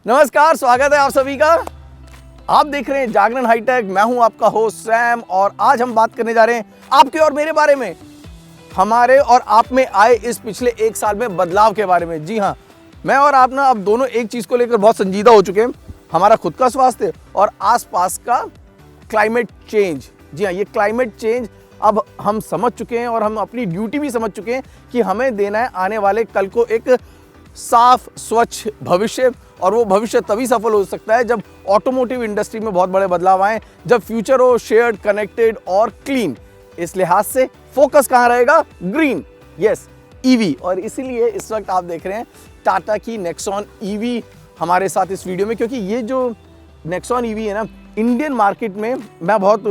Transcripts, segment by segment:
नमस्कार, स्वागत है आप सभी का। आप देख रहे हैं जागरण हाईटेक। मैं हूं आपका होस्ट सैम और आज हम बात करने जा रहे हैं आपके और मेरे बारे में, हमारे और आप में आए इस पिछले एक साल में बदलाव के बारे में। जी हां, मैं और आप ना अब दोनों एक चीज को लेकर बहुत संजीदा हो चुके हैं, हमारा खुद का स्वास्थ्य और आसपास का क्लाइमेट चेंज। जी हाँ, ये क्लाइमेट चेंज अब हम समझ चुके हैं और हम अपनी ड्यूटी भी समझ चुके हैं कि हमें देना है आने वाले कल को एक साफ स्वच्छ भविष्य। और वो भविष्य तभी सफल हो सकता है जब ऑटोमोटिव इंडस्ट्री में बहुत बड़े बदलाव आए, जब फ्यूचर हो शेयर्ड, कनेक्टेड और क्लीन। इस लिहाज से फोकस कहाँ रहेगा? Green, yes, EV. और इसीलिए इस वक्त आप देख रहे हैं टाटा की नेक्सॉन ईवी हमारे साथ इस वीडियो में, क्योंकि ये जो नेक्सॉन ईवी है ना, इंडियन मार्केट में मैं बहुत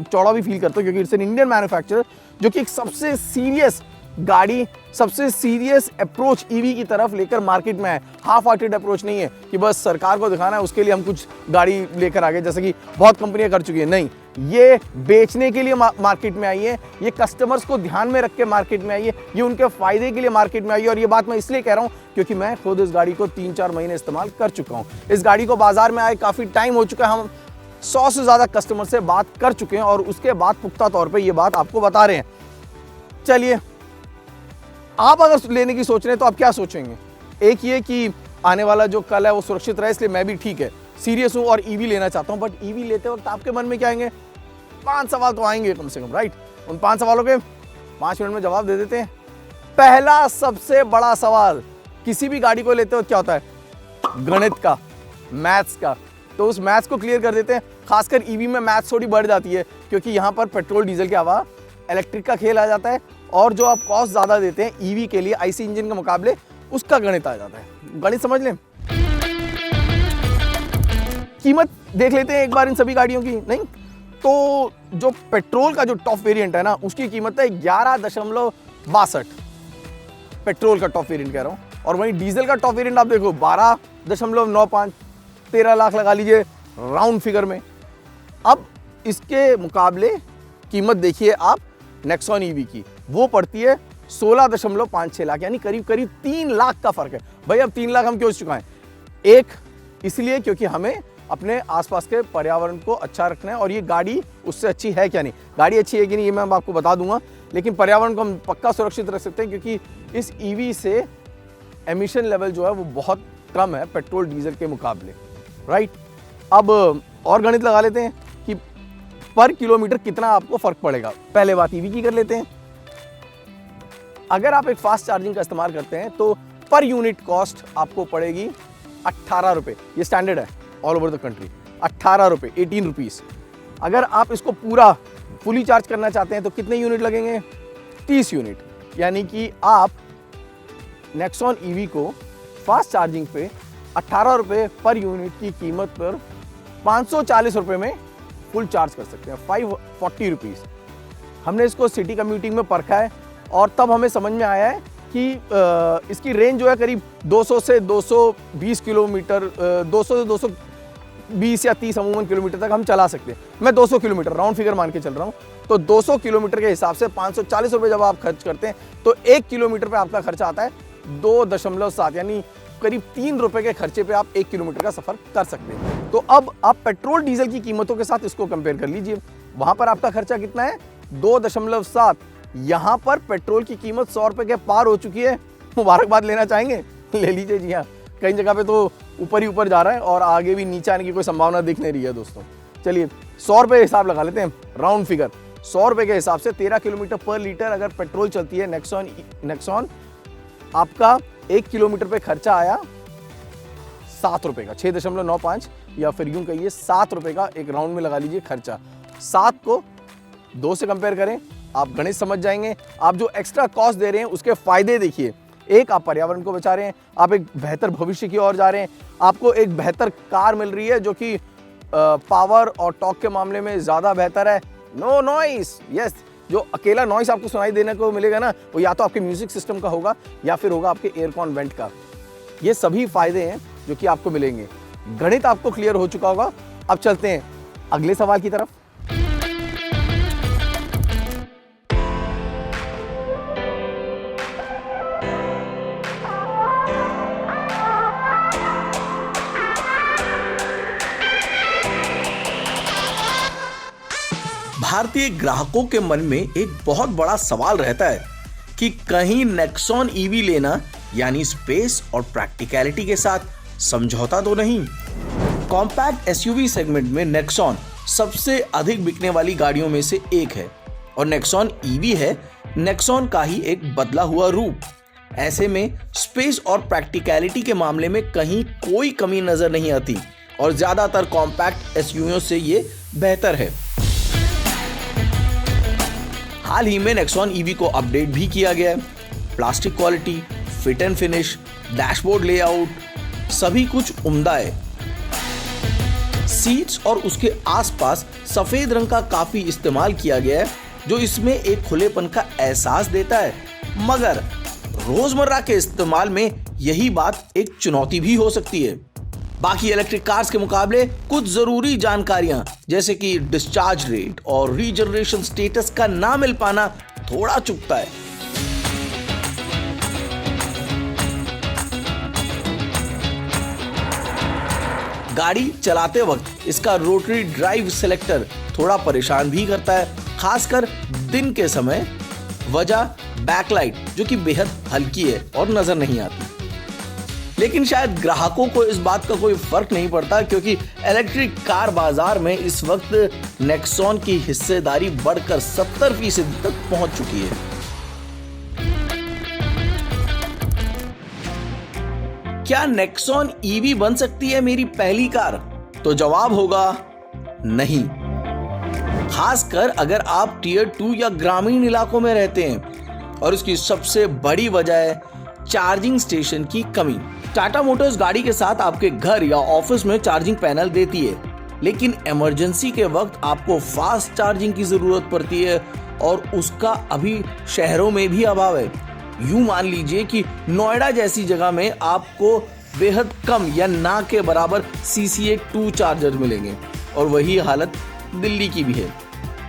चौड़ा भी फील करता हूँ, क्योंकि इट्स एन इंडियन मैन्युफैक्चरर जो कि एक सबसे सीरियस गाड़ी, सबसे सीरियस अप्रोच ईवी की तरफ लेकर मार्केट में है। हाफ हार्टेड अप्रोच नहीं है कि बस सरकार को दिखाना है उसके लिए हम कुछ गाड़ी लेकर आ गए, जैसे कि बहुत कंपनियां कर चुकी है। नहीं, ये बेचने के लिए मार्केट में आई है, ये कस्टमर्स को ध्यान में रख के मार्केट में आई है, ये उनके फायदे के लिए मार्केट में आई है। और ये बात मैं इसलिए कह रहा हूँ क्योंकि मैं खुद इस गाड़ी को 3-4 महीने इस्तेमाल कर चुका हूँ। इस गाड़ी को बाजार में आए काफ़ी टाइम हो चुका है, हम 100 से ज़्यादा कस्टमर से बात कर चुके हैं और उसके बाद पुख्ता तौर पर ये बात आपको बता रहे हैं। चलिए, आप अगर लेने की सोच रहे हैं तो आप क्या सोचेंगे? एक ये कि आने वाला जो कल है वो सुरक्षित रहे, इसलिए मैं भी ठीक है सीरियस हूँ और ईवी लेना चाहता हूँ। बट ईवी लेते वक्त आपके मन में क्या आएंगे? 5 सवाल तो आएंगे कम से कम, राइट? उन 5 सवालों के 5 मिनट में जवाब दे देते हैं। पहला सबसे बड़ा सवाल किसी भी गाड़ी को लेते वक्त क्या होता है? गणित का, मैथ्स का। तो उस मैथ्स को क्लियर कर देते हैं। खासकर ईवी में मैथ्स थोड़ी बढ़ जाती है, क्योंकि यहाँ पर पेट्रोल डीजल के अलावा इलेक्ट्रिक का खेल आ जाता है और जो आप कॉस्ट ज़्यादा देते हैं ईवी के लिए आईसी इंजन के मुकाबले, उसका गणित आ जाता है। गणित समझ लें। कीमत देख लेते हैं एक बार इन सभी गाड़ियों की। नहीं तो जो पेट्रोल का जो टॉप वेरिएंट है ना, उसकी कीमत है 11.62। पेट्रोल का टॉप वेरिएंट कह रहा हूँ। और वहीं डीजल का टॉप वेरिएंट आप देखो 12.95, 13 लाख लगा लीजिए राउंड फिगर में। अब इसके मुकाबले कीमत देखिए आप नेक्सॉन ईवी की, वो पड़ती है 16.56 लाख, यानी करीब करीब 3 लाख का फर्क है। भाई अब 3 लाख हम क्यों चुकाएं? एक इसलिए क्योंकि हमें अपने आसपास के पर्यावरण को अच्छा रखना है और ये गाड़ी उससे अच्छी है क्या नहीं। गाड़ी अच्छी है कि नहीं ये मैं आपको बता दूंगा, लेकिन पर्यावरण को हम पक्का सुरक्षित रख सकते हैं, क्योंकि इस ईवी से एमिशन लेवल जो है वो बहुत कम है पेट्रोल डीजल के मुकाबले, राइट? अब और गणित लगा लेते हैं कि पर किलोमीटर कितना आपको फर्क पड़ेगा। पहले बात ईवी की कर लेते हैं। अगर आप एक फास्ट चार्जिंग का इस्तेमाल करते हैं तो पर यूनिट कॉस्ट आपको पड़ेगी 18 रुपये। ये स्टैंडर्ड है ऑल ओवर द कंट्री, 18 रुपये, 18 रुपीज़। अगर आप इसको पूरा फुली चार्ज करना चाहते हैं तो कितने यूनिट लगेंगे? 30 यूनिट। यानी कि आप नेक्सॉन ईवी को फास्ट चार्जिंग पे 18 रुपये पर यूनिट की कीमत पर 540 रुपये में फुल चार्ज कर सकते हैं, 540 रुपीज़। हमने इसको सिटी कम्यूटिंग में परखा है और तब हमें समझ में आया है कि इसकी रेंज जो है करीब 200 से 220 किलोमीटर, 200 से 220 या 30 अमूमन किलोमीटर तक हम चला सकते हैं। मैं 200 किलोमीटर राउंड फिगर मान के चल रहा हूँ। तो 200 किलोमीटर के हिसाब से 540 रुपये जब आप खर्च करते हैं तो 1 किलोमीटर पे आपका खर्चा आता है 2.7, यानी करीब 3 रुपये के खर्चे पे आप 1 किलोमीटर का सफर कर सकते हैं। तो अब आप पेट्रोल डीजल की कीमतों के साथ इसको कंपेयर कर लीजिए। वहां पर आपका खर्चा कितना है? 2.7। यहाँ पर पेट्रोल की कीमत 100 रुपये के पार हो चुकी है। मुबारकबाद लेना चाहेंगे? ले लीजिए। जी हाँ, कई जगह पे तो ऊपर ही ऊपर जा रहा है और आगे भी नीचे आने की कोई संभावना दिख नहीं रही है दोस्तों। चलिए 100 रुपये हिसाब लगा लेते हैं, राउंड फिगर। 100 रुपये के हिसाब से 13 किलोमीटर पर लीटर अगर पेट्रोल चलती है नेक्सॉन, आपका 1 किलोमीटर पे खर्चा आया 7 रुपये का, 6.95, या फिर यूं कहिए 7 रुपये का एक राउंड में लगा लीजिए खर्चा। 7 को 2 से कंपेयर करें, आप गणित समझ जाएंगे। आप जो एक्स्ट्रा कॉस्ट दे रहे हैं उसके फायदे देखिए। एक, आप पर्यावरण को बचा रहे हैं, आप एक बेहतर भविष्य की ओर जा रहे हैं, आपको एक बेहतर कार मिल रही है जो कि पावर और टॉर्क के मामले में ज़्यादा बेहतर है। नो नॉइस, यस, जो अकेला नॉइस आपको सुनाई देने को मिलेगा ना, वो या तो आपके म्यूजिक सिस्टम का होगा या फिर होगा आपके एयरकॉन वेंट का। ये सभी फायदे हैं जो कि आपको मिलेंगे। गणित आपको क्लियर हो चुका होगा। अब चलते हैं अगले सवाल की तरफ। भारतीय ग्राहकों के मन में एक बहुत बड़ा सवाल रहता है कि कहीं नेक्सॉन ईवी लेना यानी स्पेस और प्रैक्टिकलिटी के साथ समझौता तो नहीं। कॉम्पैक्ट एसयूवी सेगमेंट में नेक्सॉन सबसे अधिक बिकने वाली गाड़ियों में से एक है और नेक्सॉन ईवी है नेक्सॉन का ही एक बदला हुआ रूप। ऐसे में स्पेस और प्रैक्टिकलिटी के मामले में कहीं कोई कमी नजर नहीं आती और ज्यादातर कॉम्पैक्ट एसयूवीओं से ये बेहतर है। हाल ही में नेक्सॉन ईवी को अपडेट भी किया गया है। Plastic quality, fit and finish, dashboard layout सभी कुछ उम्दा है। सीट्स और उसके आसपास सफेद रंग का काफी इस्तेमाल किया गया है जो इसमें एक खुलेपन का एहसास देता है, मगर रोजमर्रा के इस्तेमाल में यही बात एक चुनौती भी हो सकती है। बाकी इलेक्ट्रिक कार्स के मुकाबले कुछ जरूरी जानकारियां जैसे कि डिस्चार्ज रेट और रीजनरेशन स्टेटस का ना मिल पाना थोड़ा चुभता है। गाड़ी चलाते वक्त इसका रोटरी ड्राइव सेलेक्टर थोड़ा परेशान भी करता है, खासकर दिन के समय। वजह बैकलाइट जो कि बेहद हल्की है और नजर नहीं आती। लेकिन शायद ग्राहकों को इस बात का कोई फर्क नहीं पड़ता क्योंकि इलेक्ट्रिक कार बाजार में इस वक्त नेक्सॉन की हिस्सेदारी बढ़कर 70% तक पहुंच चुकी है। क्या नेक्सॉन ईवी बन सकती है मेरी पहली कार? तो जवाब होगा नहीं, खासकर अगर आप टियर 2 या ग्रामीण इलाकों में रहते हैं। और इसकी सबसे बड़ी वजह है चार्जिंग स्टेशन की कमी। टाटा मोटर्स गाड़ी के साथ आपके घर या ऑफिस में चार्जिंग पैनल देती है, लेकिन इमरजेंसी के वक्त आपको फास्ट चार्जिंग की जरूरत पड़ती है और उसका अभी शहरों में भी अभाव है। यूं मान लीजिए कि नोएडा जैसी जगह में आपको बेहद कम या ना के बराबर CCA 2 चार्जर मिलेंगे और वही हालत दिल्ली की भी है।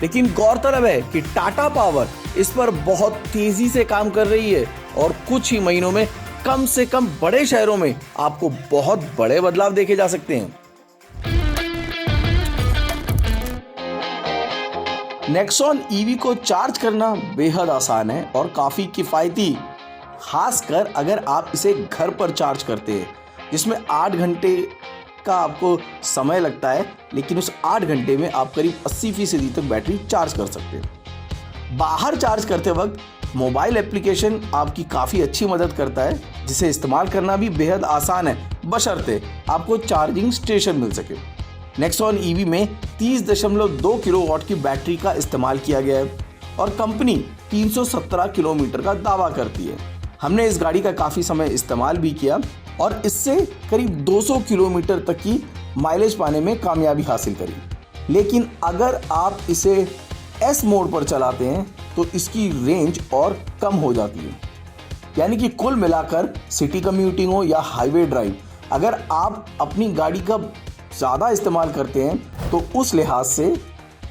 लेकिन गौरतलब है कि टाटा पावर इस पर बहुत तेजी से काम कर रही है और कुछ ही महीनों में कम से कम बड़े शहरों में आपको बहुत बड़े बदलाव देखे जा सकते हैं। नेक्सॉन ईवी को चार्ज करना बेहद आसान है और काफी किफायती, खासकर अगर आप इसे घर पर चार्ज करते हैं, जिसमें 8 घंटे का आपको समय लगता है, लेकिन उस 8 घंटे में आप करीब 80% तक बैटरी चार्ज कर सकते हैं। बाहर चार्ज करते वक्त मोबाइल एप्लीकेशन आपकी काफ़ी अच्छी मदद करता है, जिसे इस्तेमाल करना भी बेहद आसान है, बशर्ते आपको चार्जिंग स्टेशन मिल सके। नेक्सॉन ईवी में 30.2 किलोवाट की बैटरी का इस्तेमाल किया गया है और कंपनी 317 किलोमीटर का दावा करती है। हमने इस गाड़ी का काफ़ी समय इस्तेमाल भी किया और इससे करीब 200 किलोमीटर तक की माइलेज पाने में कामयाबी हासिल करी। लेकिन अगर आप इसे एस मोड पर चलाते हैं तो इसकी रेंज और कम हो जाती है। यानी कि कुल मिलाकर सिटी कम्यूटिंग हो या हाईवे ड्राइव, अगर आप अपनी गाड़ी का ज़्यादा इस्तेमाल करते हैं तो उस लिहाज से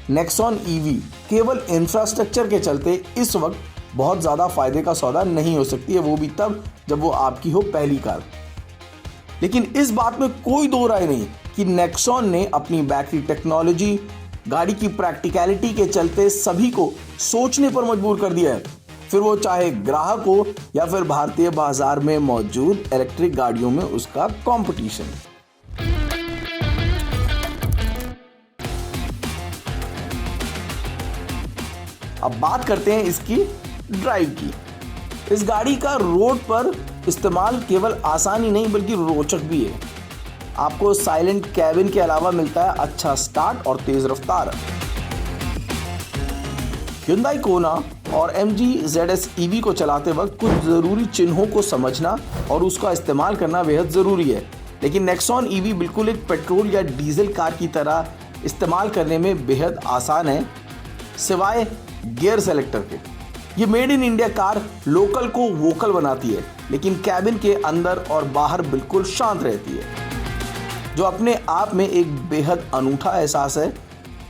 नेक्सॉन ईवी केवल इंफ्रास्ट्रक्चर के चलते इस वक्त बहुत ज़्यादा फायदे का सौदा नहीं हो सकती है, वो भी तब जब वो आपकी हो पहली कार। लेकिन इस बात में कोई दो राय नहीं कि नेक्सॉन ने अपनी बैटरी टेक्नोलॉजी, गाड़ी की प्रैक्टिकलिटी के चलते सभी को सोचने पर मजबूर कर दिया है, फिर वो चाहे ग्राहक हो या फिर भारतीय बाजार में मौजूद इलेक्ट्रिक गाड़ियों में उसका कंपटीशन। अब बात करते हैं इसकी ड्राइव की। इस गाड़ी का रोड पर इस्तेमाल केवल आसान ही नहीं बल्कि रोचक भी है। आपको साइलेंट कैबिन के अलावा मिलता है अच्छा स्टार्ट और तेज रफ्तार। Hyundai Kona और MG ZS EV को चलाते वक्त कुछ ज़रूरी चिन्हों को समझना और उसका इस्तेमाल करना बेहद ज़रूरी है। लेकिन नेक्सॉन EV बिल्कुल एक पेट्रोल या डीजल कार की तरह इस्तेमाल करने में बेहद आसान है, सिवाय गियर सेलेक्टर के। ये made in India car local को वोकल बनाती है, लेकिन कैबिन के अंदर और बाहर बिल्कुल शांत रहती है, जो अपने आप में एक बेहद अनूठा एहसास है,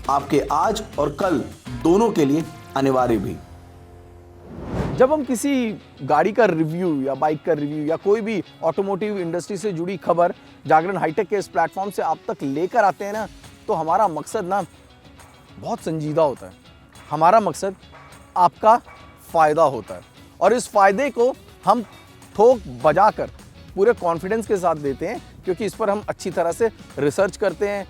आपके आज और कल दोनों के लिए अनिवार्य भी। जब हम किसी गाड़ी का रिव्यू या बाइक का रिव्यू या कोई भी ऑटोमोटिव इंडस्ट्री से जुड़ी खबर जागरण हाईटेक के इस प्लेटफॉर्म से आप तक लेकर आते हैं ना, तो हमारा मकसद ना बहुत संजीदा होता है। हमारा मकसद आपका फ़ायदा होता है और इस फ़ायदे को हम ठोक बजाकर पूरे कॉन्फिडेंस के साथ देते हैं, क्योंकि इस पर हम अच्छी तरह से रिसर्च करते हैं,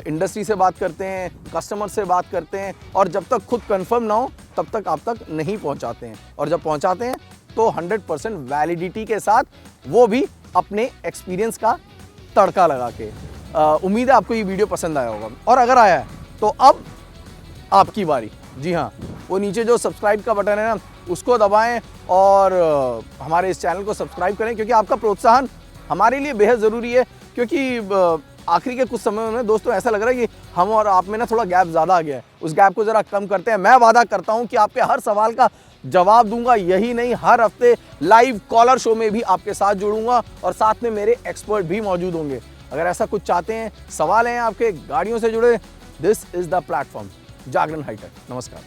इंडस्ट्री से बात करते हैं, कस्टमर से बात करते हैं और जब तक खुद कंफर्म ना हो तब तक आप तक नहीं पहुंचाते हैं। और जब पहुंचाते हैं तो 100% वैलिडिटी के साथ, वो भी अपने एक्सपीरियंस का तड़का लगा के। उम्मीद है आपको ये वीडियो पसंद आया होगा और अगर आया है तो अब आपकी बारी। जी हाँ, वो नीचे जो सब्सक्राइब का बटन है ना, उसको दबाएं और हमारे इस चैनल को सब्सक्राइब करें, क्योंकि आपका प्रोत्साहन हमारे लिए बेहद ज़रूरी है। क्योंकि आखिरी के कुछ समय में दोस्तों ऐसा लग रहा है कि हम और आप में ना थोड़ा गैप ज़्यादा आ गया है, उस गैप को ज़रा कम करते हैं। मैं वादा करता हूं कि आपके हर सवाल का जवाब दूंगा, यही नहीं हर हफ्ते लाइव कॉलर शो में भी आपके साथ जुड़ूंगा और साथ में मेरे एक्सपर्ट भी मौजूद होंगे। अगर ऐसा कुछ चाहते हैं, सवाल हैं आपके गाड़ियों से जुड़े, this is the platform, Jagran HiTech. नमस्कार।